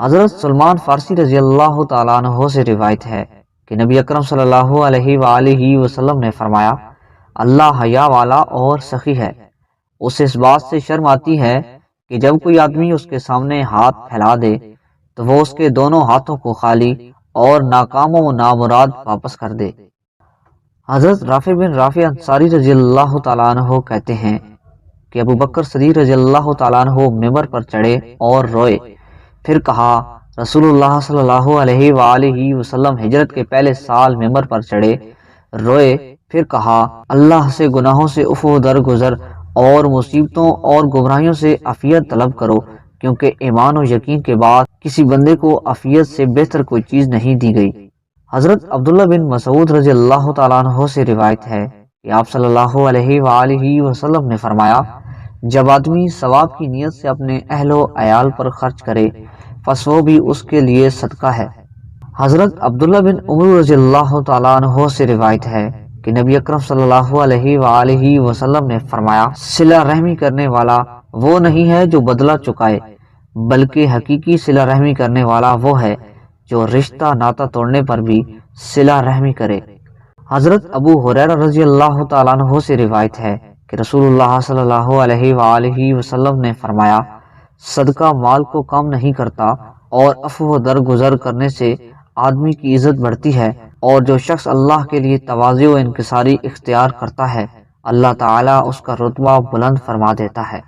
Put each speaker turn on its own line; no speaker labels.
حضرت سلمان فارسی رضی اللہ تعالیٰ عنہ سے روایت ہے کہ نبی اکرم صلی اللہ علیہ وآلہ وسلم نے فرمایا، اللہ حیا والا اور سخی ہے۔ اسے اس بات سے شرم آتی ہے کہ جب کوئی آدمی اس کے سامنے ہاتھ پھیلا دے تو وہ اس کے دونوں ہاتھوں کو خالی اور ناکام و نامراد واپس کر دے۔ حضرت رافع بن رافع انصاری رضی اللہ تعالیٰ عنہ کہتے ہیں کہ ابو بکر صدیق رضی اللہ تعالیٰ عنہ ممبر پر چڑھے اور روئے، پھر کہا رسول اللہ صلی اللہ علیہ وآلہ وسلم ہجرت کے پہلے سال ممبر پر چڑھے، روئے، پھر کہا اللہ سے گناہوں سے عفو درگزر اور مصیبتوں اور گمراہیوں سے عافیت طلب کرو، کیونکہ ایمان و یقین کے بعد کسی بندے کو عافیت سے بہتر کوئی چیز نہیں دی گئی۔ حضرت عبداللہ بن مسعود رضی اللہ تعالیٰ عنہ سے روایت ہے کہ آپ صلی اللہ علیہ وآلہ وسلم نے فرمایا، جب آدمی ثواب کی نیت سے اپنے اہل و عیال پر خرچ کرے پس وہ بھی اس کے لیے صدقہ ہے۔ حضرت عبداللہ بن عمر رضی اللہ تعالیٰ عنہ سے روایت ہے کہ نبی اکرم صلی اللہ علیہ وآلہ وسلم نے فرمایا، صلہ رحمی کرنے والا وہ نہیں ہے جو بدلہ چکائے، بلکہ حقیقی صلہ رحمی کرنے والا وہ ہے جو رشتہ ناتا توڑنے پر بھی صلہ رحمی کرے۔ حضرت ابو ہریرہ رضی اللہ تعالیٰ عنہ سے روایت ہے کہ رسول اللہ صلی اللہ علیہ وآلہ وسلم نے فرمایا، صدقہ مال کو کم نہیں کرتا اور عفو درگزر کرنے سے آدمی کی عزت بڑھتی ہے، اور جو شخص اللہ کے لیے تواضع و انکساری اختیار کرتا ہے اللہ تعالیٰ اس کا رتبہ بلند فرما دیتا ہے۔